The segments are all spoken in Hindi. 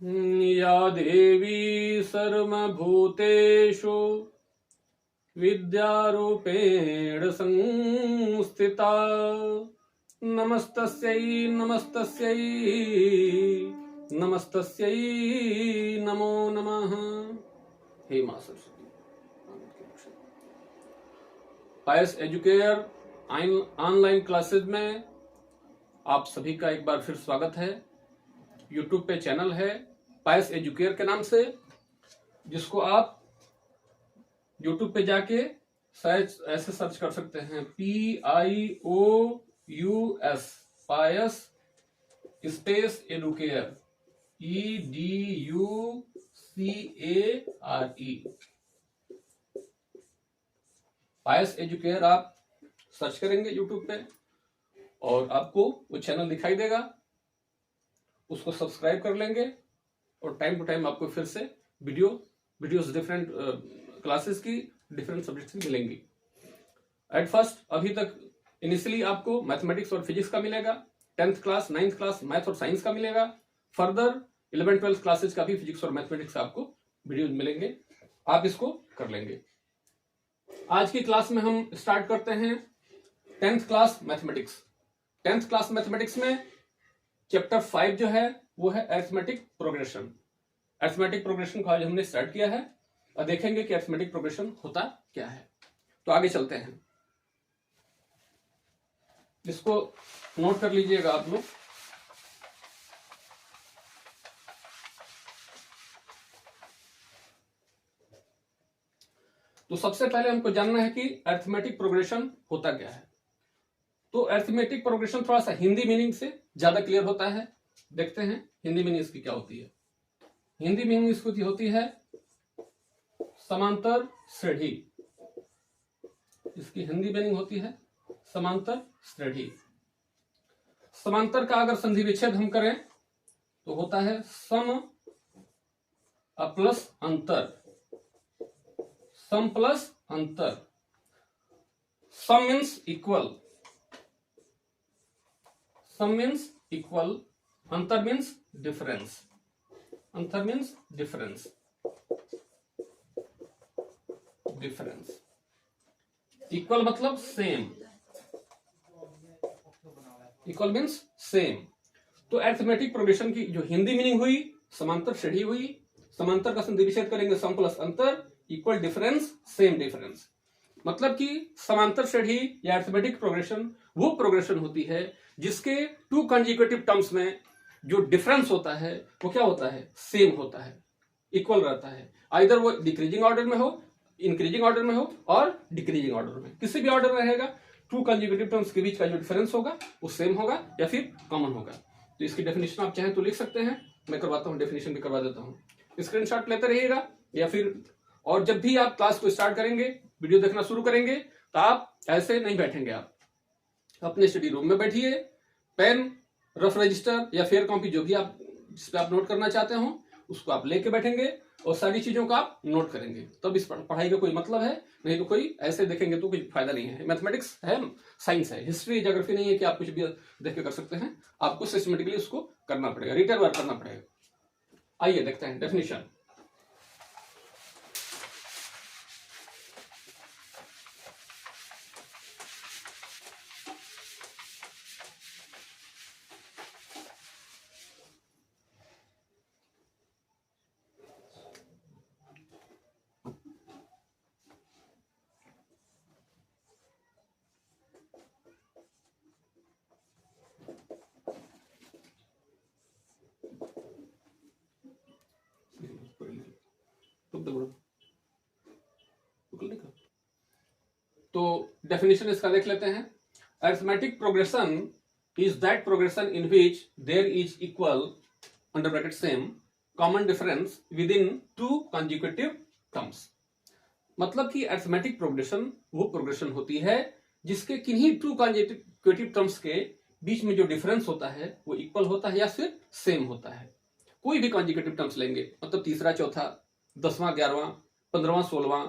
या देवी सर्वभूतेषु विद्यारूपेण संस्थिता नमस्तस्यै नमस्तस्यै नमस्तस्यै नमो नमः। हे मां सरस्वती। पायस एजुकेयर ऑनलाइन क्लासेज में आप सभी का एक बार फिर स्वागत है। यूट्यूब पे चैनल है पायस एजुकेयर के नाम से, जिसको आप यूट्यूब पे जाके ऐसे सर्च कर सकते हैं, PIOUS पायस स्पेस एडुकेयर EDUCARE पायस एजुकेयर आप सर्च करेंगे यूट्यूब पे और आपको वो चैनल दिखाई देगा, उसको सब्सक्राइब कर लेंगे और टाइम टू टाइम आपको फिर से वीडियोस डिफरेंट क्लासेस की डिफरेंट सब्जेक्ट्स की मिलेंगी। एट फर्स्ट अभी तक इनिशियली आपको मैथमेटिक्स और फिजिक्स का मिलेगा, 10th class 9th class math और साइंस का मिलेगा, फर्दर 11th 12th क्लासेस का भी फिजिक्स और मैथमेटिक्स आपको वीडियोज मिलेंगे, आप इसको कर लेंगे। आज की क्लास में हम स्टार्ट करते हैं 10th class mathematics. 10th class mathematics में चैप्टर 5 जो है वो है अरिथमेटिक प्रोग्रेशन। अरिथमेटिक प्रोग्रेशन को आज हमने स्टार्ट किया है और देखेंगे कि अरिथमेटिक प्रोग्रेशन होता क्या है। तो आगे चलते हैं, इसको नोट कर लीजिएगा आप लोग। तो सबसे पहले हमको जानना है कि अरिथमेटिक प्रोग्रेशन होता क्या है। तो अरिथमेटिक प्रोग्रेशन थोड़ा सा हिंदी मीनिंग से ज्यादा क्लियर होता है। देखते हैं हिंदी मीनिंग इसकी क्या होती है। हिंदी मीनिंग इसकी होती है समांतर श्रेणी। इसकी हिंदी मीनिंग होती है समांतर श्रेणी। समांतर का अगर संधि विच्छेद हम करें तो होता है सम प्लस अंतर। सम प्लस अंतर। सम मीन्स इक्वल, सम मीन्स इक्वल, अंतर मीन्स डिफरेंस। अंतर मीन्स डिफरेंस। डिफरेंस। इक्वल मतलब सेम। Equal means same. तो अरिथमेटिक प्रोग्रेशन की जो हिंदी मीनिंग हुई समांतर श्रेणी हुई। समांतर का संधि विच्छेद करेंगे सम प्लस अंतर इक्वल डिफरेंस सेम डिफरेंस। मतलब कि समांतर श्रेणी या अरिथमेटिक प्रोग्रेशन वो प्रोग्रेशन होती है जिसके टू कंसेक्यूटिव टर्म्स में जो डिफरेंस होता है वो क्या होता है, सेम होता है, इक्वल रहता है। आइदर वो डिक्रीजिंग ऑर्डर में हो, इंक्रीजिंग ऑर्डर में हो और डिक्रीजिंग ऑर्डर में, किसी भी ऑर्डर में रहेगा, टू कंसेक्यूटिव टर्म्स के बीच का जो डिफरेंस होगा वो सेम होगा या फिर कॉमन होगा। तो इसकी डेफिनेशन आप चाहें तो लिख सकते हैं, मैं करवाता हूं, डेफिनेशन भी करवा देता हूं। स्क्रीनशॉट लेते रहिएगा या फिर, और जब भी आप क्लास को स्टार्ट करेंगे, वीडियो देखना शुरू करेंगे, तो आप ऐसे नहीं बैठेंगे। आप अपने स्टडी रूम में बैठिए, पेन, रफ रजिस्टर या फेयर कॉपी जो भी आप जिस पे आप नोट करना चाहते हो उसको आप लेके बैठेंगे और सारी चीजों का आप नोट करेंगे, तब इस पढ़ाई का कोई मतलब है। नहीं तो कोई ऐसे देखेंगे तो कोई फायदा नहीं है। मैथमेटिक्स है, साइंस है, हिस्ट्री ज्योग्राफी नहीं है कि आप कुछ भी देख के कर सकते हैं। आपको सिस्टमेटिकली उसको करना पड़ेगा, रिटर्न वर्क करना पड़ेगा। आइए देखते हैं डेफिनेशन। तो डेफिनेशन इसका देख लेते हैं। Arithmetic progression is that progression in which there is equal under bracket same common difference within two consecutive terms. मतलब कि अरिथमेटिक प्रोग्रेशन वो प्रोग्रेशन होती है जिसके किन्हीं टू कंसेक्यूटिव टर्म्स के बीच में जो डिफरेंस होता है वो इक्वल होता है या फिर सेम होता है। कोई भी कंसेक्यूटिव टर्म्स लेंगे, मतलब तीसरा चौथा 10वां 11वां 15वां 16वां,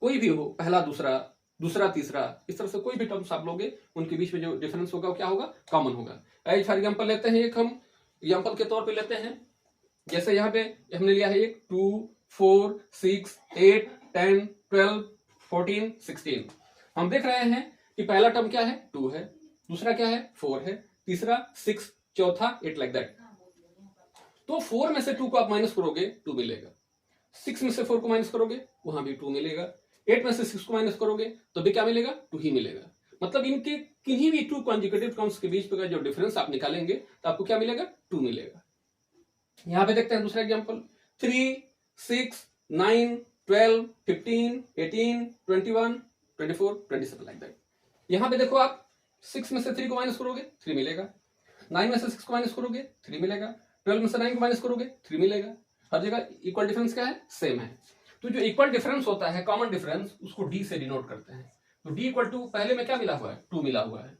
कोई भी हो, पहला दूसरा दूसरा तीसरा, इस तरह से कोई भी टर्म्स आप लोगे उनके बीच में जो डिफरेंस होगा वो क्या होगा, कॉमन होगा। एज फॉर एग्जाम्पल लेते हैं, एक हम एग्जाम्पल के तौर पे लेते हैं जैसे यहाँ पे हमने लिया है एक 2 4 6 8 10 12 14 16। हम देख रहे हैं कि पहला टर्म क्या है 2 है, दूसरा क्या है 4 है, तीसरा 6, चौथा 8 लाइक दैट। तो 4 में से 2 को आप माइनस करोगे 2 मिलेगा, 6 में से 4 को माइनस करोगे वहां भी 2 मिलेगा, 8 में से 6 को माइनस करोगे तो भी क्या मिलेगा 2 ही मिलेगा। मतलब इनके किन्हीं भी 2 कॉन्जिक्यूटिव टर्म्स के बीच का जो डिफरेंस आप निकालेंगे तो आपको क्या मिलेगा 2 मिलेगा। यहां पे देखते हैं दूसरा एग्जांपल 3 6 9 12 15 18 21 24 27 लाइक दैट। यहां पे देखो आप 6 में से 3 को माइनस करोगे 3 मिलेगा, 9 में से 6 को माइनस करोगे 3 मिलेगा, 12 में से 9 को माइनस करोगे 3 मिलेगा। हर जगह इक्वल डिफरेंस क्या है सेम है। तो जो इक्वल डिफरेंस होता है कॉमन डिफरेंस उसको डी से डिनोट करते हैं। तो डी इक्वल टू पहले में क्या मिला हुआ है 2 मिला हुआ है,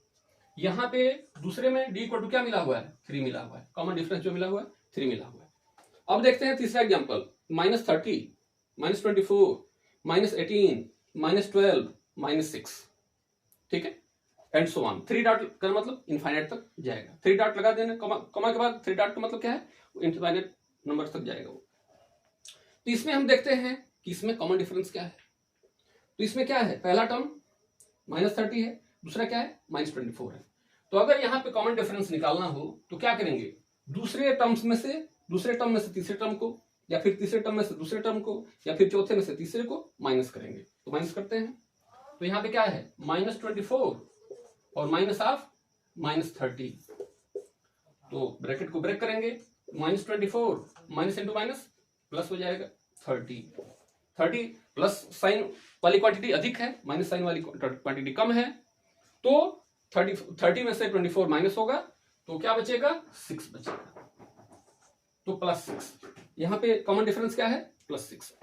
यहाँ पे दूसरे में डी इक्वल टू क्या मिला हुआ है 3 मिला हुआ है। कॉमन डिफरेंस जो मिला हुआ है 3 मिला हुआ है। अब देखते हैं तीसरा एग्जांपल -30 -24 -18 -12 -6, ठीक है, एंड सो ऑन। 3 डॉट का मतलब इनफाइनाइट तक जाएगा। 3 डॉट लगा देना कॉमा के बाद 3 डॉट का मतलब क्या है इनफाइनाइट नंबर तक जाएगा वो। तो इसमें हम देखते हैं कि इसमें कॉमन डिफरेंस क्या है। तो इसमें क्या है पहला टर्म -30 है, दूसरा क्या है -24 है। तो अगर यहाँ पे कॉमन डिफरेंस निकालना हो तो क्या करेंगे दूसरे टर्म में से तीसरे टर्म को, या फिर तीसरे टर्म में से दूसरे टर्म को, या फिर चौथे में से तीसरे को माइनस करेंगे। तो माइनस करते हैं तो यहाँ पे क्या है -24 और -30। तो ब्रैकेट को ब्रेक करेंगे, -24 माइनस इंटू माइनस प्लस हो जाएगा 30 प्लस साइन वाली क्वांटिटी अधिक है, माइनस साइन वाली क्वांटिटी कम है। तो 30 में से 24 माइनस होगा तो क्या बचेगा 6 बचेगा। तो +6 यहाँ पे कॉमन डिफरेंस क्या है +6।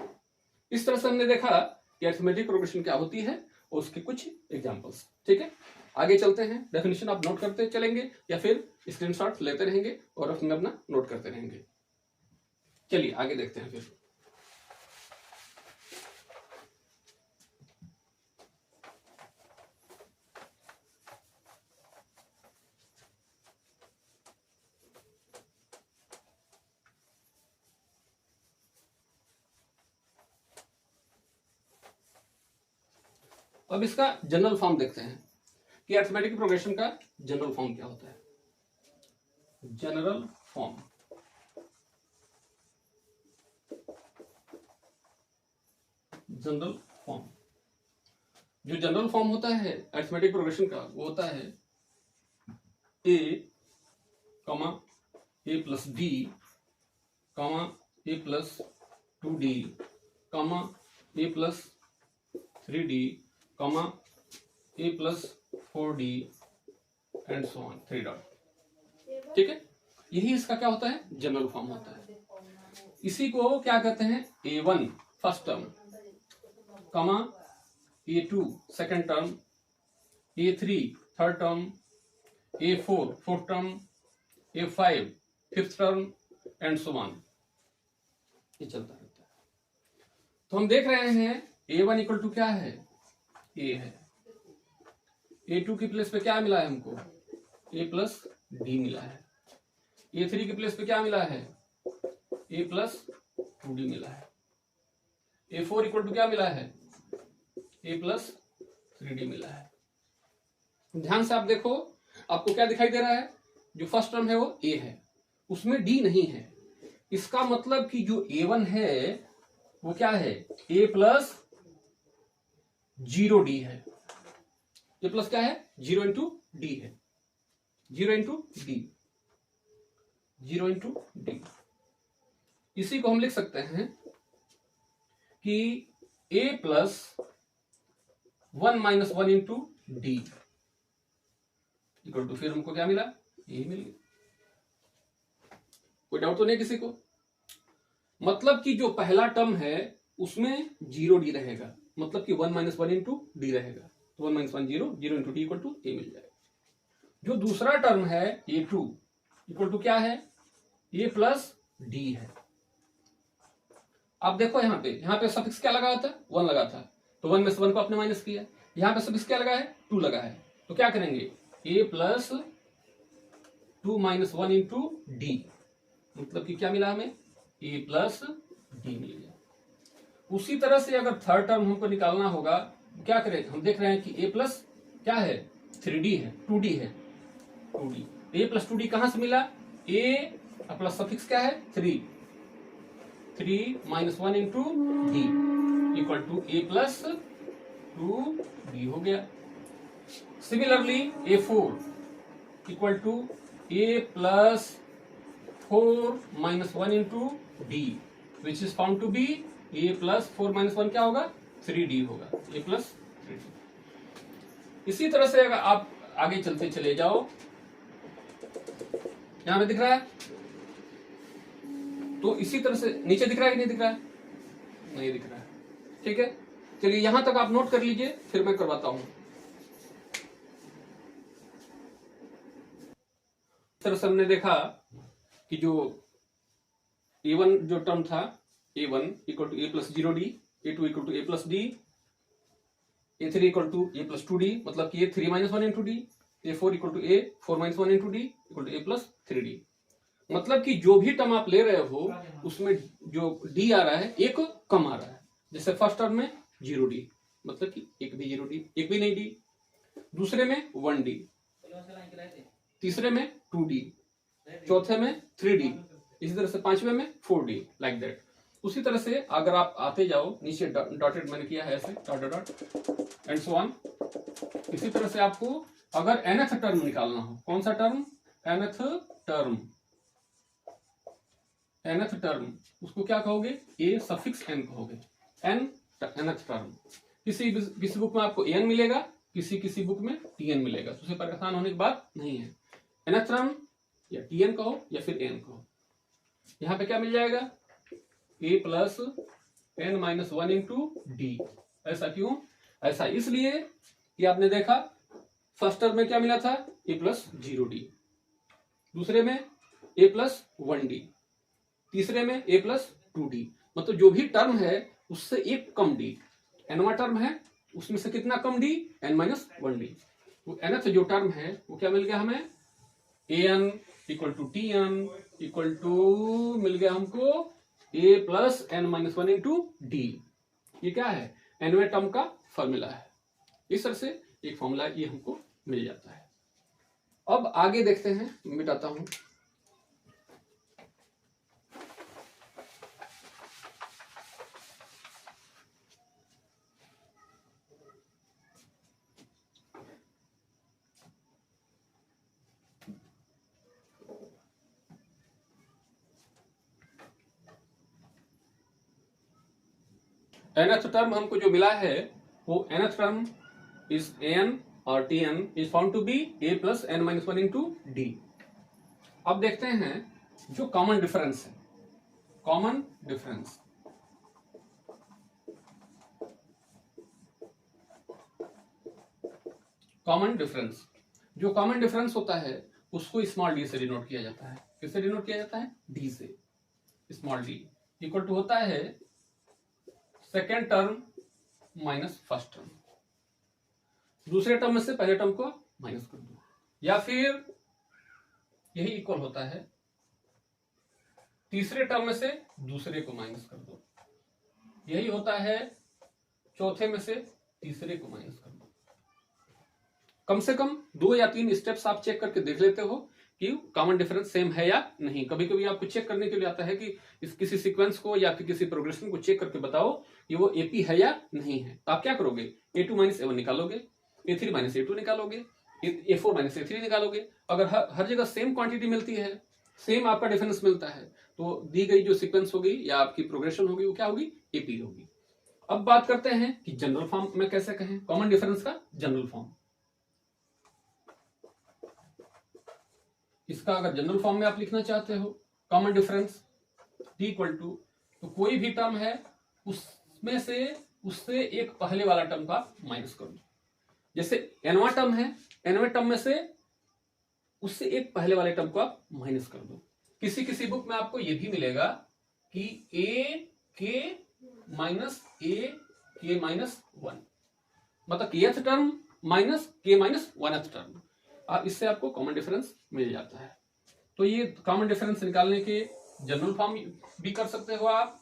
इस तरह से हमने देखा कि अरिथमेटिक प्रोग्रेशन क्या होती है और उसके कुछ एग्जांपल्स। ठीक है, आगे चलते हैं। डेफिनेशन आप नोट करते चलेंगे या फिर स्क्रीनशॉट लेते रहेंगे और उसमें अपना नोट करते रहेंगे। चलिए आगे देखते हैं फिर। अब इसका जनरल फॉर्म देखते हैं कि अरिथमेटिक प्रोग्रेशन का जनरल फॉर्म क्या होता है। जनरल फॉर्म जो जनरल फॉर्म होता है अरिथमेटिक प्रोग्रेशन का वो होता है a, a plus b, a plus 2d, a plus 3d, a plus 4d and so on 3 dot. ठीक है, यही इसका क्या होता है जनरल फॉर्म होता है। इसी को क्या कहते हैं a1 first term, a2 second term, a3 third term, a4 fourth term, a5 fifth term and so on. ये चलता रहता है। तो हम देख रहे हैं a1 इक्वल टू क्या है a है, a2 की प्लेस पे क्या मिला है हमको a प्लस d मिला है, a3 की प्लेस पे क्या मिला है a प्लस 2d मिला है, a4 इक्वल टू क्या मिला है a प्लस 3d मिला है। ध्यान से आप देखो आपको क्या दिखाई दे रहा है, जो फर्स्ट टर्म है वो a है, उसमें d नहीं है। इसका मतलब कि जो a1 है वो क्या है a प्लस 0d है। ये प्लस क्या है 0 इंटू डी है, 0 इंटू डी, 0 इंटू डी। इसी को हम लिख सकते हैं कि a plus 1 minus 1 into D equal to, फिर हमको क्या मिला यही मिल गया। कोई डाउट तो नहीं किसी को? मतलब कि जो पहला टर्म है उसमें 0d रहेगा, मतलब कि 1 माइनस 1 इंटू डी रहेगा। तो 1 minus 1 0, 0 into D equal to A मिल जाएगा। जो दूसरा टर्म है a2 इक्वल टू क्या है a प्लस डी है। आप देखो यहाँ पे सफिक्स क्या लगा था 1 लगा था, तो 1 में से 1 को आपने माइनस किया। यहाँ पे सफिक्स क्या लगा है 2 लगा है, तो क्या करेंगे a plus 2 minus 1 into D, मतलब कि क्या मिला हमें ए प्लस डी मिल गया। उसी तरह से अगर थर्ड टर्म हमको निकालना होगा, क्या करें, हम देख रहे हैं कि ए प्लस क्या है, 3D है, 2D है, 2D। ए प्लस 2D कहां से मिला, ए प्लस सफिक्स क्या है 3 minus 1 into D equal to A plus 2D हो गया। Similarly A4 equal to A plus 4 minus 1 into D which is found to be A plus 4 minus 1 क्या होगा 3D होगा, ए प्लस 3D। इसी तरह से अगर आप आगे चलते चले जाओ, यहां पे दिख रहा है, तो इसी तरह से नीचे दिख रहा है कि नहीं दिख रहा है, नहीं दिख रहा है, ठीक है। चलिए यहां तक आप नोट कर लीजिए, फिर मैं करवाता हूं। इस तरह से हमने देखा कि जो A1 जो टर्म था, A1 equal to A plus 0D, A2 equal to A plus D, A3 equal to A plus 2D, मतलब कि A3 minus 1 into D, A4 equal to A 4 minus 1 into D equal to A plus 3D। मतलब कि जो भी टर्म आप ले रहे हो उसमें जो डी आ रहा है एक कम आ रहा है। जैसे फर्स्ट टर्म में 0D, मतलब कि एक भी 0D, एक भी नहीं डी, दूसरे में 1D, तीसरे में 2D, चौथे में 3D, इसी तरह से पांचवे में 4D, लाइक दैट। उसी तरह से अगर आप आते जाओ नीचे, डॉटेड मैंने किया है ऐसे, dot dot and so on. इसी तरह से आपको अगर nth टर्म निकालना हो, कौन सा term, nth term, nth term, उसको क्या कहोगे, a सफिक्स n कहोगे, nth टर्म। किसी बुक में आपको an मिलेगा, किसी बुक में tn मिलेगा, तो उसे परेशान होने की बात नहीं है। nth टर्म या tn कहो या फिर n कहो, यहां पे क्या मिल जाएगा, a plus n minus 1 into D. ऐसा क्यों, ऐसा इसलिए कि आपने देखा फर्स्ट टर्म में क्या मिला था, a प्लस 0D, दूसरे में a प्लस 1D, तीसरे में a प्लस 2D, मतलब जो भी टर्म है उससे एक कम डी। nवां टर्म है उसमें से कितना कम डी, n माइनस 1D। तो nth जो टर्म है वो क्या मिल गया हमें, an equal to tn equal to मिल गया हमको a plus n minus 1 into D. ये क्या है, nवें टर्म का फॉर्मूला है। इस तरह से एक फॉर्मूला ये हमको मिल जाता है। अब आगे देखते हैं, मिटाता हूं। nth टर्म हमको जो मिला है वो nth टर्म इज an और tn is found to be a plus n minus 1 into D. अब देखते हैं जो कॉमन डिफरेंस है, कॉमन डिफरेंस, कॉमन डिफरेंस, जो कॉमन डिफरेंस होता है उसको स्मॉल डी से डिनोट किया जाता है। किससे डिनोट किया जाता है, डी से। स्मॉल डी इक्वल टू होता है second term minus first term, दूसरे टर्म में से पहले टर्म को माइनस कर दो, या फिर यही इक्वल होता है तीसरे टर्म में से दूसरे को माइनस कर दो, यही होता है चौथे में से तीसरे को माइनस कर दो। कम से कम 2 या 3 स्टेप्स आप चेक करके देख लेते हो कि कॉमन डिफरेंस सेम है या नहीं। कभी कभी आपको चेक करने के लिए आता है कि इस किसी सीक्वेंस को या फिर किसी प्रोग्रेशन को चेक करके बताओ कि वो एपी है या नहीं है। तो आप क्या करोगे, a2 माइनस a1 निकालोगे, a3 माइनस a2 निकालोगे, a4 माइनस a3 निकालोगे। अगर हर जगह सेम क्वांटिटी मिलती है, सेम आपका डिफरेंस मिलता है, तो दी गई जो सीक्वेंस होगी या आपकी प्रोग्रेशन होगी वो क्या होगी, एपी होगी। अब बात करते हैं कि जनरल फॉर्म में कैसे कहें कॉमन डिफरेंस का जनरल फॉर्म। इसका अगर जनरल फॉर्म में आप लिखना चाहते हो common difference D equal to, तो कोई भी टर्म है उसमें से उससे एक पहले वाला टर्म का माइनस कर दो। जैसे एनवा टर्म है, एनवे टर्म में से उससे एक पहले वाले टर्म को आप माइनस कर दो। किसी किसी बुक में आपको यह भी मिलेगा कि ए के माइनस ए के माइनस 1, मतलब kth टर्म माइनस के माइनस 1th टर्म, इससे आपको कॉमन डिफरेंस मिल जाता है। तो ये कॉमन डिफरेंस निकालने के जनरल फॉर्म भी कर सकते हो आप।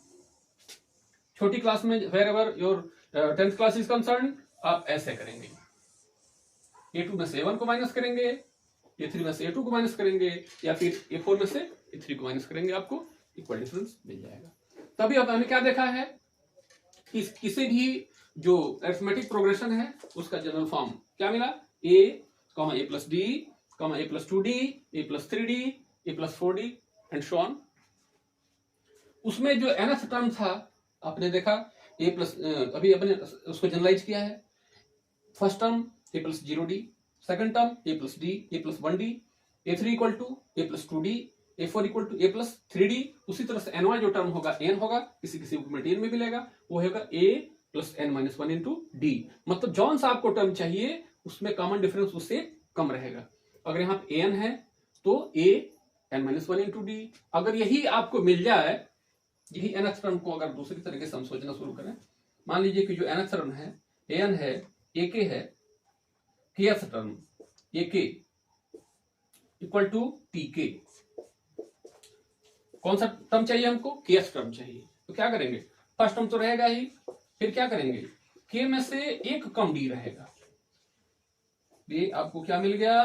छोटी क्लास में wherever your 10th class is concern, आप ऐसे करेंगे, A2 में से A1 को माइनस करेंगे, A3 में से A2 को माइनस करेंगे, या फिर A4 में से A3 को माइनस करेंगे, आपको इक्वल डिफरेंस मिल जाएगा। तभी अब हमने क्या देखा है कि किसी भी जो अरिथमेटिक प्रोग्रेशन है उसका जनरल फॉर्म क्या मिला, A plus D A plus 2D A plus 3D A plus 4D and so on. उसमें जो nth टर्म था आपने देखा A प्लस, अभी अपने उसको जनरलाइज किया है। First term A plus 0D, second term A plus D A plus 1D, A3 equal to A plus 2D, A4 equal to A plus 3D। उसी तरह से ny जो टर्म होगा n होगा, किसी किसी में n में मिलेगा, वो होगा A plus n minus 1 into D. मतलब जौन सा आपको टर्म चाहिए उसमें कॉमन डिफरेंस उससे कम रहेगा। अगर यहाँ पे an है तो A n minus 1 into D. अगर यही आपको मिल जाए, यही nth टर्म को अगर दूसरी तरीके से हम सोचना शुरू करें, मान लीजिए कि जो nth टर्म है an है, ak है, kth term ak equal to tk। कौन सा टर्म चाहिए हमको, kth टर्म चाहिए। तो क्या करेंगे, फर्स्ट टर्म तो रहेगा ही, फिर क्या करेंगे, k में से एक कम d रहेगा। ये आपको क्या मिल गया,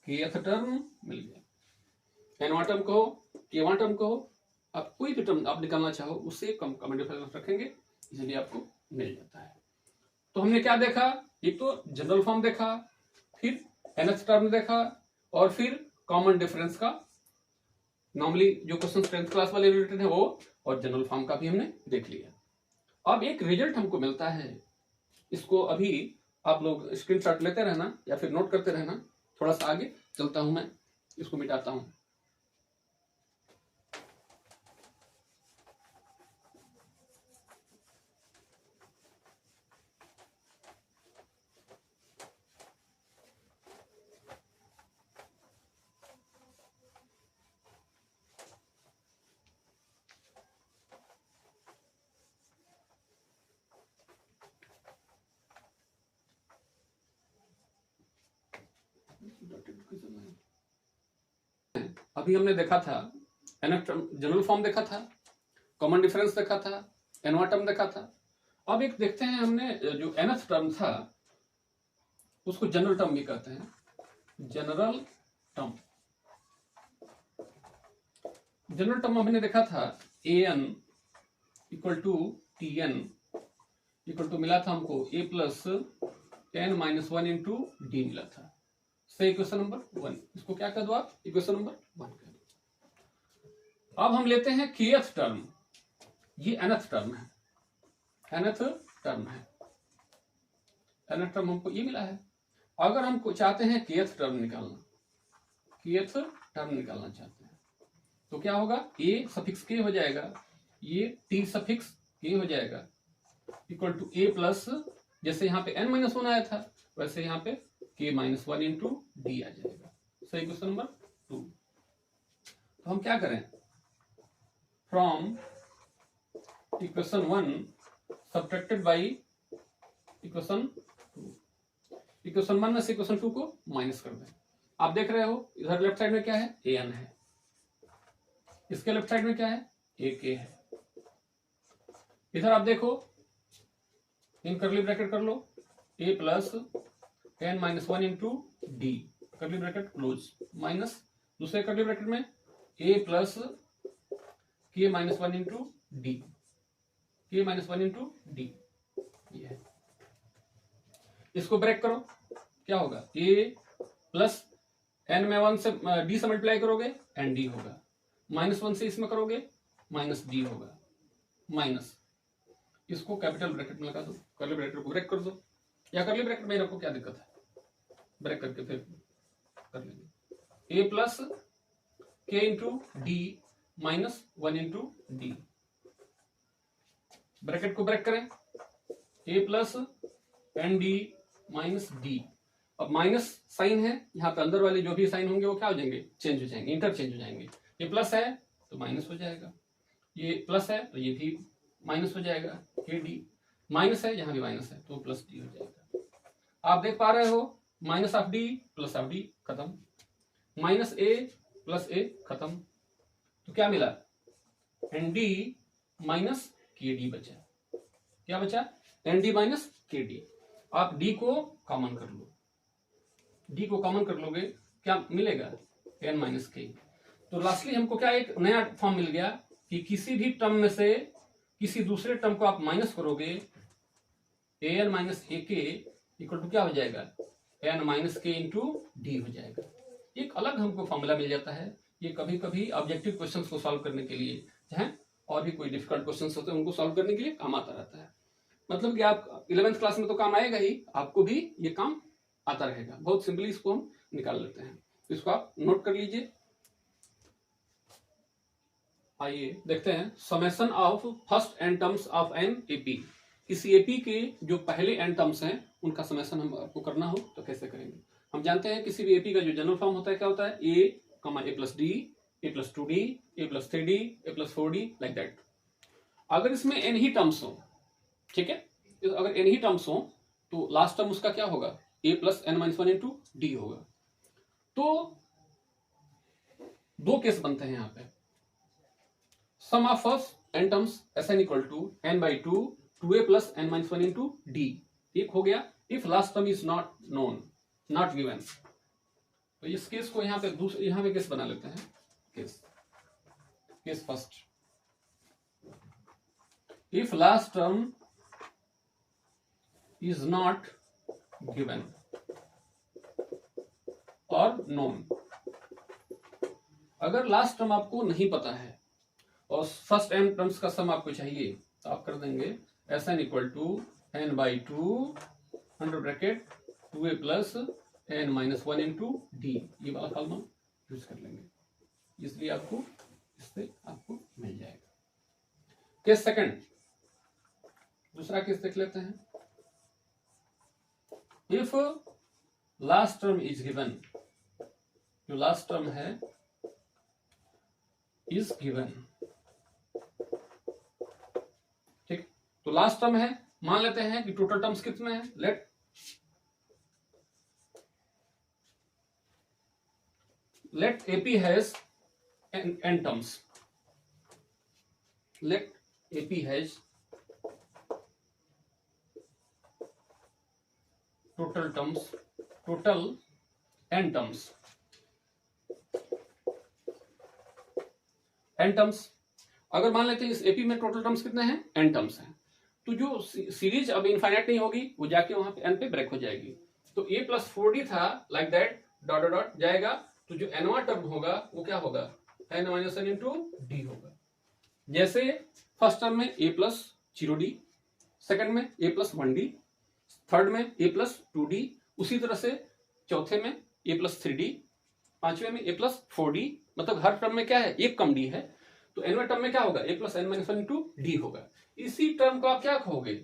kth टर्म मिल गया। nवां टर्म कहो, kवां टर्म कहो, आप कोई भी टर्म आप निकालना चाहो उससे कम कॉमन डिफरेंस रखेंगे, इसलिए आपको मिल जाता है। तो हमने क्या देखा, एक तो जनरल फॉर्म देखा, फिर nth टर्म देखा, और फिर कॉमन डिफरेंस का नॉर्मली जो क्वेश्चन 10th क्लास वाले रिलेटेड है वो, और जनरल फॉर्म का भी हमने देख लिया। अब एक रिजल्ट हमको मिलता है, इसको अभी आप लोग स्क्रीनशॉट लेते रहना या फिर नोट करते रहना। थोड़ा सा आगे चलता हूं, मैं इसको मिटाता हूं। अभी हमने देखा था जनरल फॉर्म देखा था, कॉमन डिफरेंस देखा था, nवां टर्म देखा था। अब एक देखते हैं, हमने जो nth टर्म था उसको जनरल टर्म भी कहते हैं, जनरल टर्म। जनरल टर्म हमने देखा था an equal to tn equal to मिला था हमको a plus n minus 1 into D मिला था। सही, इक्वेशन नंबर 1। इसको क्या कह दो आप, इक्वेशन नंबर 1 कह दो। अब हम लेते हैं kth टर्म, ये nth टर्म है, nth टर्म है, nth टर्म हमको ये मिला है। अगर हमको चाहते हैं kth टर्म निकालना, kth टर्म निकालना चाहते हैं तो क्या होगा, a सफिक्स k हो जाएगा, ये t सफिक्स k हो जाएगा, इक्वल टू a प्लस, जैसे यहाँ पे n माइनस 1 आया था वैसे यहाँ पे k माइनस 1 इंटू डी आ जाएगा। सही, क्वेश्चन नंबर 2। तो हम क्या करें, from equation 1 subtracted by equation 2, equation 1 में से इक्वेशन 2 को माइनस कर दें। आप देख रहे हो इधर लेफ्ट साइड में क्या है, an है, इसके लेफ्ट साइड में क्या है, ak है। इधर आप देखो, इन करली ब्रैकेट कर लो, a plus n minus 1 into D, करली ब्रैकेट क्लोज, माइनस दूसरे करली ब्रैकेट में a plus k minus 1 into D, k minus 1 into D, ये है। इसको ब्रेक करो, क्या होगा, a प्लस n में 1 से d से मल्टीप्लाई करोगे एंड d होगा, माइनस 1 से इसमें करोगे माइनस d होगा, माइनस इसको कैपिटल ब्रैकेट में लगा दो, कर्ली ब्रैकेट को ब्रेक कर दो, या कर्ली ब्रैकेट में रखो, क्या दिक्कत है, ब्रेक करके फिर कर लेंगे। a plus k into D minus 1 into D, bracket को ब्रेक करें, a plus N D minus D. अब माइनस साइन है, यहाँ पे अंदर वाले जो भी साइन होंगे वो क्या हो जाएंगे, चेंज हो जाएंगे, इंटरचेंज हो जाएंगे। ये प्लस है तो माइनस हो जाएगा, ये प्लस है तो ये भी माइनस हो जाएगा, के डी माइनस है, यहाँ भी माइनस है तो प्लस डी हो जाएगा। आप देख पा रहे हो, minus of D plus of D खत्म, माइनस ए प्लस ए खत्म। तो क्या मिला, एन डी माइनस के डी बचा। क्या बचा, एन डी माइनस के डी। आप डी को कॉमन कर लो, डी को कॉमन कर लोगे क्या मिलेगा, एन माइनस के। तो लास्टली हमको क्या एक नया फॉर्म मिल गया कि किसी भी टर्म में से किसी दूसरे टर्म को आप माइनस करोगे, ए एन माइनस ए के इक्वल टू क्या हो जाएगा, एन माइनस के इंटू डी हो जाएगा। एक अलग हमको फॉर्मूला मिल जाता है। ये कभी कभी ऑब्जेक्टिव क्वेश्चंस को सॉल्व करने के लिए, चाहे और भी कोई डिफिकल्ट क्वेश्चंस होते हैं उनको सॉल्व करने के लिए काम आता रहता है। मतलब कि आप 11th क्लास में तो काम आएगा ही, आपको भी ये काम आता रहेगा। बहुत सिंपली इसको हम निकाल लेते हैं, तो इसको आप नोट कर लीजिए। आइए देखते हैं, summation of first N terms of an AP. किसी एपी के जो पहले एन टर्म्स हैं उनका समेशन हम आपको करना हो तो कैसे करेंगे। हम जानते हैं किसी भी एपी का जो जनरल फॉर्म होता है क्या होता है, A plus D, A plus 2d, A plus 3d, A plus 4d, like that. अगर इसमें एन ही टर्म्स हो, ठीक है, अगर एन ही टर्म्स हो तो लास्ट टर्म उसका क्या होगा, A plus N minus 1 into D होगा। तो दो केस बनते हैं यहाँ पे, sum of first N terms S N equal to N by two A plus N minus 1 into D, एक हो गया if last term is not known, not given. तो इस केस को यहाँ पे यहाँ पे केस बना लेते हैं, case first, if last term is not given और नोन। अगर लास्ट टर्म आपको नहीं पता है और फर्स्ट एन टर्म्स का सम आपको चाहिए तो आप कर देंगे S N equal to N by two under bracket 2a plus N minus 1 into D, ये वाला फॉर्मूला यूज कर लेंगे, इसलिए आपको इससे आपको मिल जाएगा। केस सेकंड, दूसरा केस देख लेते हैं। If last term is given, जो लास्ट टर्म है इज गिवन, ठीक, तो लास्ट टर्म है, मान लेते हैं कि टोटल टर्म्स कितने हैं, let AP has n terms, let AP has total n terms, अगर मान लेते हैं इस एपी में टोटल टर्म्स कितने हैं, n टर्म्स हैं, तो जो सीरीज अब इनफाइनाइट नहीं होगी, वो जाके वहां पे n पे ब्रेक हो जाएगी। तो a प्लस 4d था, like that dot dot dot जाएगा, तो जो nवां टर्म होगा वो क्या होगा, n माइनस 1 इंटू डी होगा। जैसे फर्स्ट टर्म में a प्लस 0d, सेकंड में a प्लस 1d, थर्ड में a प्लस 2d, उसी तरह से चौथे में a प्लस 3d, पांचवें में a प्लस 4d, मतलब हर टर्म में क्या है, एक कम d है। तो nवें टर्म में क्या होगा, a plus N minus 1 into D होगा। इसी टर्म को आप क्या कहोगे,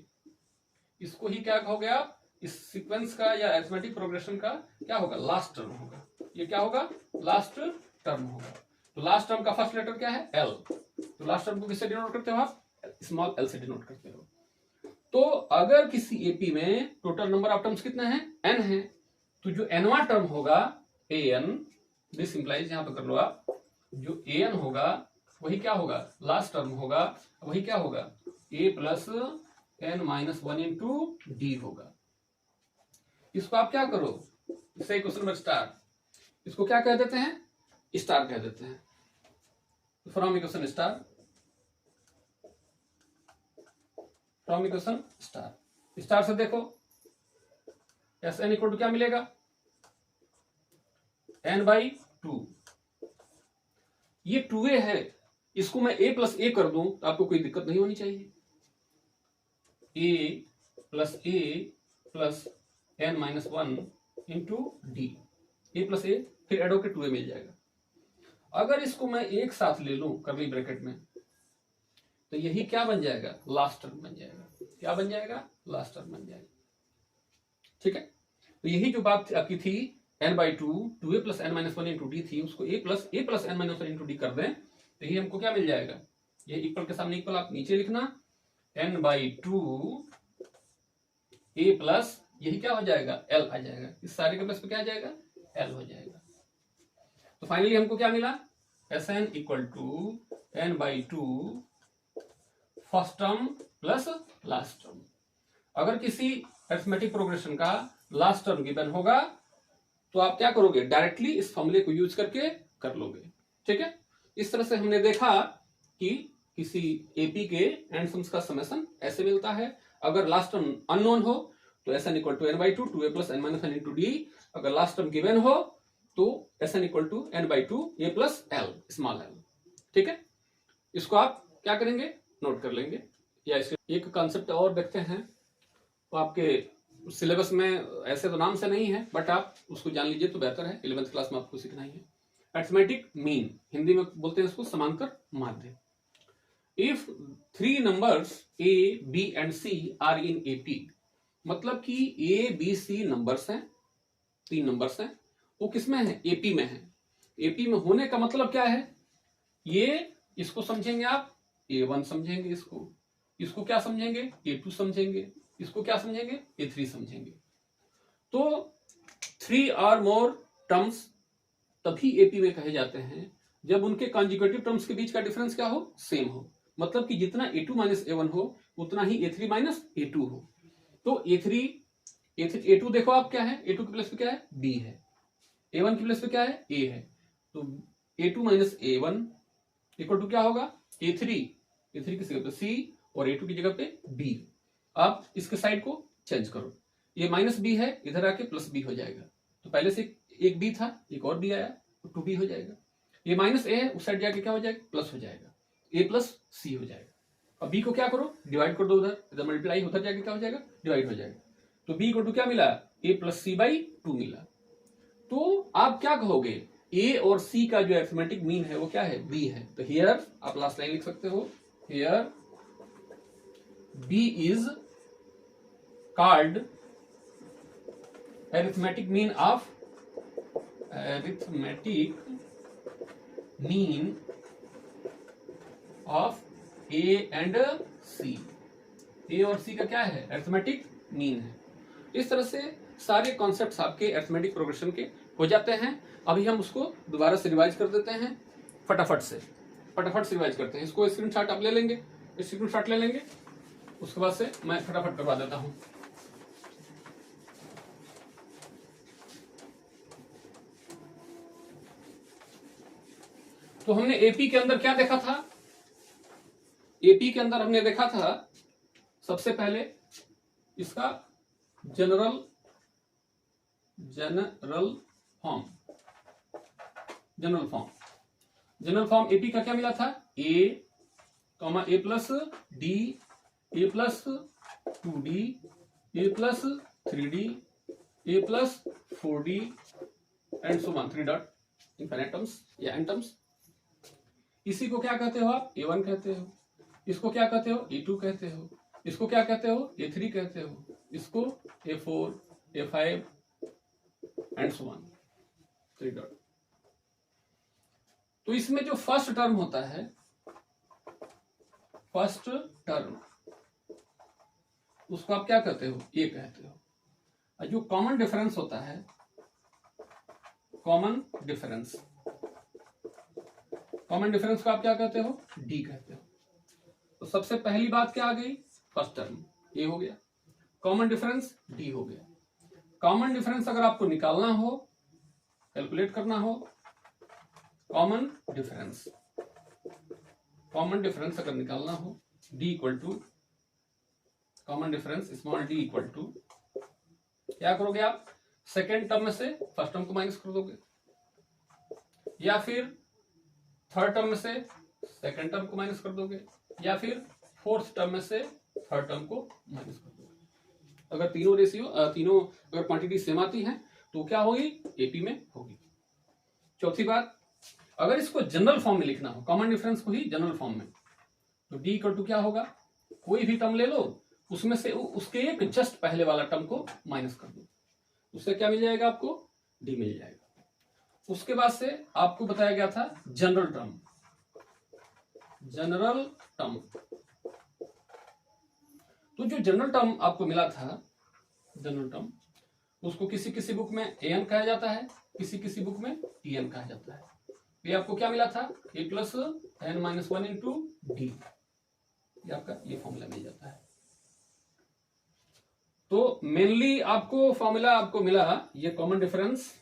इसको ही क्या कहोगे आप, इस सीक्वेंस का या अरिथमेटिक प्रोग्रेशन का क्या होगा, लास्ट टर्म होगा। ये क्या होगा, लास्ट टर्म होगा। तो लास्ट टर्म का फर्स्ट लेटर क्या है, एल। तो लास्ट टर्म को किससे डिनोट करते हो आप, स्मॉल एल से डिनोट करते हो। तो अगर किसी एपी में टोटल नंबर ऑफ टर्म्स कितने हैं, एन है, तो जो एनवा टर्म होगा ए एन, दिस इंप्लाइज, यहां पर कर लो आप, जो ए एन होगा वही क्या होगा, लास्ट टर्म होगा, वही क्या होगा, A plus N minus 1 into D होगा। इसको आप क्या करो, सही क्वेश्चन नंबर स्टार, इसको क्या कह देते हैं, स्टार कह देते हैं, from equation star, from equation star. Star से देखो एस एन इक्वल टू क्या मिलेगा, एन बाई 2, ये 2a है, इसको मैं a प्लस ए कर दूं तो आपको कोई दिक्कत नहीं होनी चाहिए। a plus N minus 1 into D, A plus A, फिर एड होकर 2a मिल जाएगा। अगर इसको मैं एक साथ ले लूं कर्ली ब्रैकेट में, तो यही क्या बन जाएगा, लास्ट टर्म बन जाएगा। क्या बन जाएगा, लास्ट टर्म बन जाएगा, ठीक है। तो यही जो बात आपकी थी n by 2a plus N minus 1 into D थी, उसको a plus N minus 1 into D कर दें तो यही हमको क्या मिल जाएगा, ये इक्वल के सामने इक्वल आप नीचे लिखना, n बाई 2a प्लस, यही क्या हो जाएगा, l आ जाएगा, इस सारे के प्लस पे क्या आ जाएगा, l हो जाएगा। तो फाइनली हमको क्या मिला, Sn equal to n/2 first term plus last term. अगर किसी अरिथमेटिक प्रोग्रेशन का लास्ट टर्म गिवन होगा तो आप क्या करोगे, डायरेक्टली इस फॉर्मूले को यूज करके कर लोगे। ठीक है, इस तरह से हमने देखा कि किसी एपी के एंड सम्स का समेशन ऐसे मिलता है। अगर लास्ट टर्म अननोन हो तो Sn equal to n/2 2a plus n minus n into D. अगर लास्ट टर्म गिवन हो तो Sn equal to n/2 a plus l small l। ठीक है, इसको आप क्या करेंगे, नोट कर लेंगे। या इसके एक कॉन्सेप्ट और देखते हैं, तो आपके सिलेबस में ऐसे तो नाम से नहीं है, बट आप उसको जान लीजिए तो बेहतर है। 11th क्लास में आपको सीखना ही है। अरिथमेटिक मीन, हिंदी में बोलते हैं इसको समांतर माध्य। If 3 numbers a b and c are in AP, मतलब कि a b c नंबर्स हैं, 3 नंबर्स हैं, वो किसमें है, AP में है। AP में होने का मतलब क्या है, ये इसको समझेंगे आप A1 समझेंगे, इसको क्या समझेंगे, A2 समझेंगे, इसको क्या समझेंगे, A3 समझेंगे। तो 3 और मोर टर्म्स तभी AP में कहे जाते हैं जब उनके कॉन्जुगेटिव टर्म्स के बीच का डिफरेंस क्या हो, सेम हो। मतलब कि जितना A2 माइनस A1 हो उतना ही A3 माइनस A2 हो। तो A2 देखो आप क्या है, A2 की प्लेस पे क्या है, B है। A1 की प्लेस पे क्या है, A है। तो A2 minus A1 equal to क्या होगा, A3 किस जगह पे C और A2 की जगह पे B। आप इसके साइड को चेंज करो, ये माइनस B है, इधर आके प्लस B हो जाएगा। तो पहले से एक B था, एक और B आया तो 2B हो जाएगा। ये माइनस A है, उस साइड जाके क्या हो जाएगा, प्लस हो जाएगा, A प्लस C हो जाएगा। अब B को क्या करो, डिवाइड कर दो, इधर मल्टीप्लाई, उधर जाके क्या हो जाएगा, डिवाइड हो जाएगा। तो B इक्वल टू क्या मिला, A प्लस C/2 मिला। तो आप क्या कहोगे, A और C का जो अरिथमेटिक मीन है वो क्या है, B है। तो हियर आप लास्ट लाइन लिख सकते हो, here B is called arithmetic mean of A and C। A और C का क्या है, अरिथमेटिक मीन है। इस तरह से सारे कॉन्सेप्ट्स आपके अरिथमेटिक प्रोग्रेशन के हो जाते हैं। अभी हम उसको दोबारा से रिवाइज कर देते हैं, फटाफट से रिवाइज करते हैं। इसको स्क्रीनशॉट आप ले लेंगे, स्क्रीनशॉट ले लेंगे, उसके बाद से मैं फटाफट करवा देता हूं। तो हमने एपी के अंदर क्या देखा था, एपी के अंदर हमने देखा था सबसे पहले इसका जनरल फॉर्म एपी का क्या मिला था, A plus D, A plus 2D, A plus 3D, A plus 4D and so on, 3 dot infinite terms या एन टर्म्स। इसी को क्या कहते हो आप, A1 कहते हो। इसको क्या कहते हो, A2 कहते हो। इसको क्या कहते हो, A3 कहते हो। इसको A4, A5 and so on, 3 dot. तो इसमें जो फर्स्ट टर्म होता है, फर्स्ट टर्म, उसको आप क्या कहते हो, A कहते हो। और जो कॉमन डिफरेंस होता है, कॉमन डिफरेंस को आप क्या कहते हो, D कहते हो। तो सबसे पहली बात क्या आ गई, फर्स्ट टर्म A हो गया, कॉमन डिफरेंस D हो गया। कॉमन डिफरेंस अगर आपको निकालना हो, कैलकुलेट करना हो, कॉमन डिफरेंस अगर निकालना हो, D equal to common difference small d equal to क्या करोगे आप, सेकेंड टर्म में से फर्स्ट टर्म को माइनस कर दोगे, या फिर थर्ड टर्म में से सेकेंड टर्म को माइनस कर दोगे, या फिर फोर्थ टर्म में से थर्ड टर्म को माइनस कर दोगे। अगर तीनों अगर क्वांटिटी सेम आती हैं तो क्या होगी, एपी में होगी। चौथी बात, अगर इसको जनरल फॉर्म में लिखना हो, कॉमन डिफरेंस को ही जनरल फॉर्म में, तो डी इक्वल टू क्या होगा, कोई भी टर्म ले लो, उसमें से उसके एक जस्ट पहले वाला टर्म को माइनस कर दो, उससे क्या मिल जाएगा आपको, डी मिल जाएगा। उसके बाद से आपको बताया गया था जनरल टर्म। तो जो जनरल टर्म आपको मिला था, जनरल टर्म, उसको किसी किसी बुक में एन कहा जाता है, किसी किसी बुक में टीएन कहा जाता है। ये आपको क्या मिला था, A plus N minus one into D, ये आपका ये फॉर्मूला मिल जाता है। तो मेनली आपको फॉर्मूला आपको मिला ये कॉमन डिफरेंस,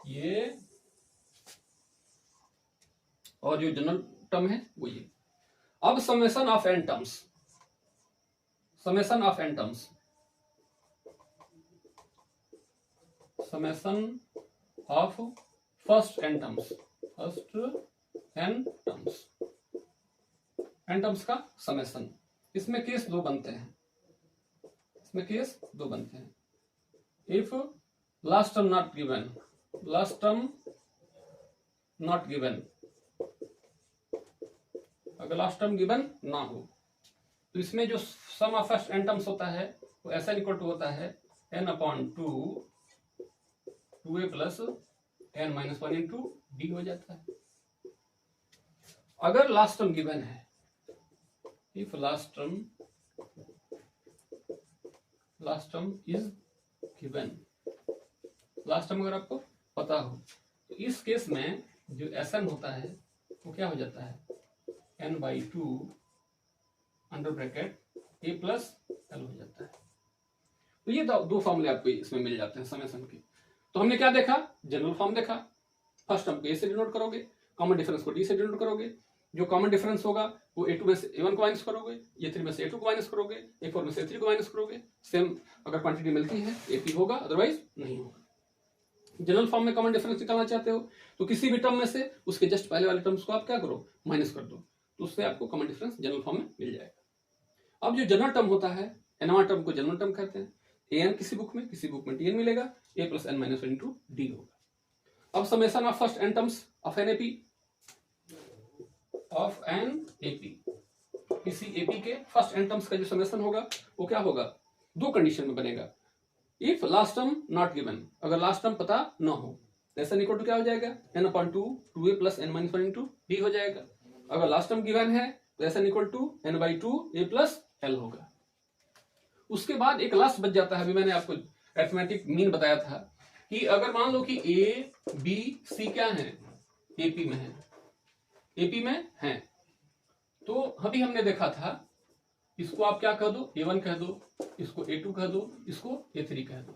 ये और जो जनरल टर्म है वो ये। अब summation of N terms, summation of N terms, summation of first N terms, first N terms, N terms का समेशन। इसमें केस दो बनते हैं, इसमें केस दो बनते हैं। If last term not given, last term not given, अगर लास्ट टर्म गिवन ना हो तो इसमें जो sum of first N terms होता है वो ऐसा इक्वल टू होता है एन अपॉन टू टू ए plus N minus one into D हो जाता है। अगर लास्ट टर्म गिवन है, if last term is given, last term अगर आपको पता हो तो इस केस में जो एस एन होता है वो क्या हो जाता है, N by two under bracket A plus L हो जाता है। तो ये दो फॉर्मूले आपको इसमें मिल जाते हैं समेशन के। तो हमने क्या देखा, जनरल फॉर्म देखा, फर्स्ट टर्म को ए से डिनोट करोगे, कॉमन डिफरेंस को डी से डिनोट करोगे, जो कॉमन डिफरेंस होगा वो ए टू में से ए1 को माइनस करोगे, ए थ्री में से ए2 को माइनस करोगे, ए4 में से ए3 को माइनस करोगे। सेम अगर क्वांटिटी मिलती है एपी होगा, अदरवाइज नहीं होगा। जनरल फॉर्म में कॉमन डिफरेंस निकालना चाहते हो तो किसी भी टर्म में से उसके जस्ट पहले वाले टर्म्स को आप क्या करो, माइनस कर दो, तो उससे आपको कॉमन डिफरेंस जनरल फॉर्म में मिल जाएगा। अब जो जनरल टर्म होता है, एनवा टर्म को जनरल टर्म कहते हैं। एन किसी बुक में टी एन मिलेगा, a plus N minus one into D होगा। अब summation of first N terms of an AP, of an AP, किसी एपी के फर्स्ट एन टर्म्स का जो समेशन होगा वो क्या होगा, दो कंडीशन में बनेगा। If last term not given, अगर लास्ट टर्म पता न हो तो ऐसा इक्वल टू क्या हो जाएगा, एन अपॉन टू टू ए plus N minus one into D हो जाएगा। अगर लास्ट टर्म गिवन है तो ऐसा equal to N by two A plus L होगा। उसके बाद एक लास्ट बच जाता है, अभी मैंने आपको अरिथमेटिक मीन बताया था कि अगर मान लो कि ए बी सी क्या है, एपी में है, एपी में है, तो अभी हमने देखा था इसको आप क्या कह दो, ए1 कह दो, इसको ए2 कह दो, इसको ए3 कह दो।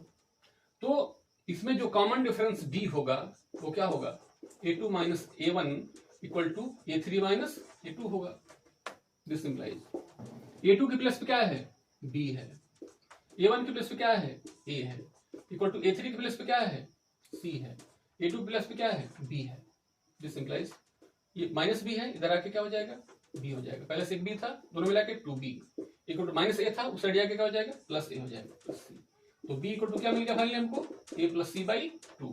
तो इसमें जो कॉमन डिफरेंस डी होगा वो क्या होगा, A two minus A one equal to ए3 माइनस ए2 होगा। दिस इंप्लाइज ए2 की प्लेस पे क्या है, बी है, ए1 की प्लेस पे क्या है, ए है, इक्वल टू ए3 की प्लेस पे क्या है, सी है, ए2 की प्लेस पे क्या है, बी है। दिस इंप्लाइज ये माइनस बी है, इधर आके क्या हो जाएगा, बी हो जाएगा। पहले से एक बी था, दोनों मिला के two B, equal to minus a था, उस साइड जाके क्या हो जाएगा, प्लस ए हो जाएगा, प्लस सी। तो बी इक्वल टू क्या मिल गया फाइनली हमको, A plus C by two.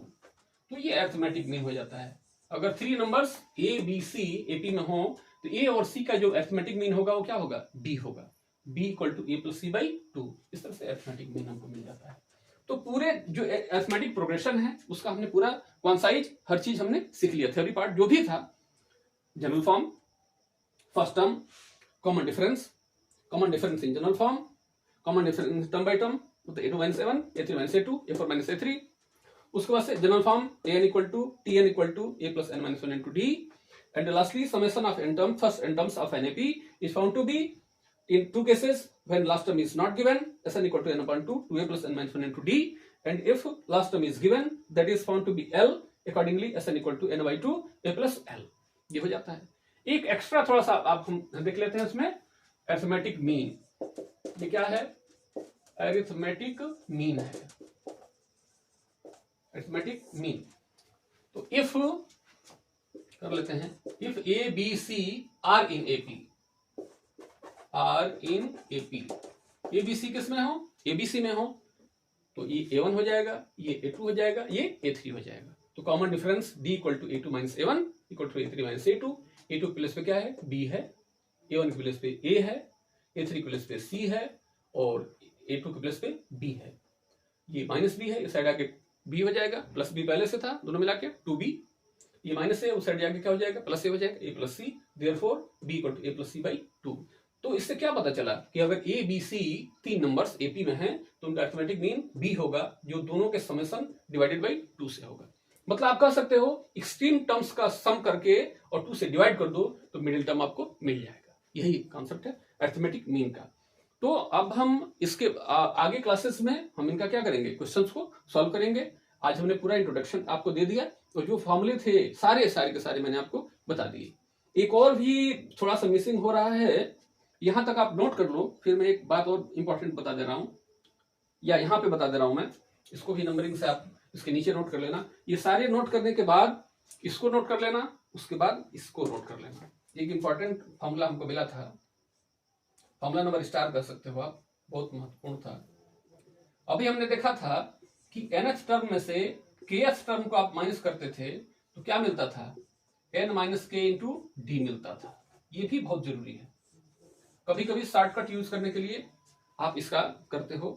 तो ये अरिथमेटिक मीन हो जाता है। अगर three numbers A B C AP में हो तो ए और सी का जो अरिथमेटिक मीन होगा वो क्या होगा, बी होगा, B equal to A plus C by two. इस तरह से अरिथमेटिक मीन हमको मिल जाता है। तो पूरे जो अरिथमेटिक प्रोग्रेशन है उसका हमने पूरा क्वांसाइज हर चीज हमने सीख लिया। थ्योरी पार्ट जो भी था, general form, first term, common difference in general form, common difference term by term, तो A2 minus A1, A3 minus A2, A4 minus A3. उसके बाद से general form an equal to T N equal to A plus N minus one into D, and lastly summation of N term first N terms of an AP is found to B in two cases when last term is not given, Sn equal to n upon 2 2a plus n minus 1 into d, and if last term is given that is found to be L, accordingly Sn equal to n by 2 a plus L। ये हो जाता है। एक एक्स्ट्रा थोड़ा सा आप हम देख लेते हैं इसमें, अरिथमेटिक मीन। ये क्या है, अरिथमेटिक मीन है, अरिथमेटिक मीन। तो इफ कर लेते हैं, if A B C are in AP, are in AP, A B C किस में हो, एबीसी में हो, तो ये ए1 हो जाएगा, ये ए2 हो जाएगा, ये ए3 हो जाएगा। तो common difference D equal to A two minus A one equal to ए3 माइनस ए2। ए2 की प्लेस पे क्या है, बी है, ए1 की प्लेस पे ए है, ए3 की प्लेस पे सी है, और ए2 की प्लेस पे बी है। ये माइनस बी है, इस साइड आके बी हो जाएगा, प्लस बी पहले से था, दोनों मिला के 2b, ये माइनस है, उस साइड जाके क्या हो जाएगा, प्लस ए हो जाएगा, a plus c, therefore b equal to A plus C by 2। तो इससे क्या पता चला कि अगर ए बी सी तीन नंबर्स एपी में हैं तो उनका अरिथमेटिक मीन बी होगा, जो दोनों के समेशन डिवाइडेड बाई 2 से होगा। मतलब आप कह सकते हो एक्सट्रीम टर्म्स का सम करके और 2 से डिवाइड कर दो तो मिडिल टर्म आपको मिल जाएगा। यही कॉन्सेप्ट है अरिथमेटिक मीन का। तो अब हम इसके आगे क्लासेस में हम इनका क्या करेंगे, क्वेश्चंस को सॉल्व करेंगे। आज हमने पूरा इंट्रोडक्शन आपको दे दिया और जो फॉर्मूले थे सारे के सारे मैंने आपको बता दिए। एक और भी थोड़ा सा मिसिंग हो रहा है, यहां तक आप नोट कर लो, फिर मैं एक बात और इंपॉर्टेंट बता दे रहा हूं, या यहां पे बता दे रहा हूं मैं, इसको भी नंबरिंग से आप इसके नीचे नोट कर लेना। ये सारे नोट करने के बाद इसको नोट कर लेना, उसके बाद इसको नोट कर लेना। एक इंपॉर्टेंट फॉर्मूला हमको मिला था, फॉर्मूला नंबर स्टार कर सकते हो आप, बहुत महत्वपूर्ण था। अभी हमने देखा था कि nth टर्म में से kth टर्म को आप माइनस करते थे तो क्या मिलता था, n माइनस के इंटू डी मिलता था। ये भी बहुत जरूरी है। कभी कभी शॉर्टकट यूज करने के लिए आप इसका करते हो,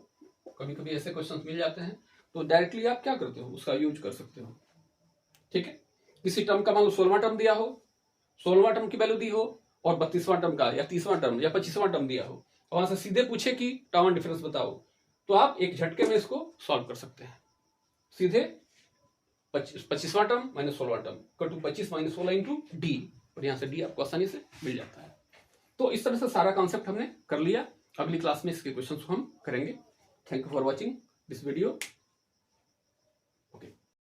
कभी कभी ऐसे क्वेश्चन मिल जाते हैं तो डायरेक्टली आप क्या करते हो, उसका यूज कर सकते हो। ठीक है, किसी टर्म का मान लो 16वां टर्म दिया हो, 16वां टर्म की वैल्यू दी हो और 32वां टर्म का या 30वां टर्म या 25वां टर्म दिया हो, और वहां से सीधे पूछे कि टर्म एंड डिफरेंस बताओ, तो आप एक झटके में इसको सॉल्व कर सकते हैं। सीधे 25वां टर्म माइनस 16वां टर्म कटू 25 माइनस 16 इंटू डी, और यहां से डी आपको आसानी से मिल जाता है। तो इस तरह से सारा कॉन्सेप्ट हमने कर लिया। अगली क्लास में इसके क्वेश्चंस को हम करेंगे। Thank you for watching this video.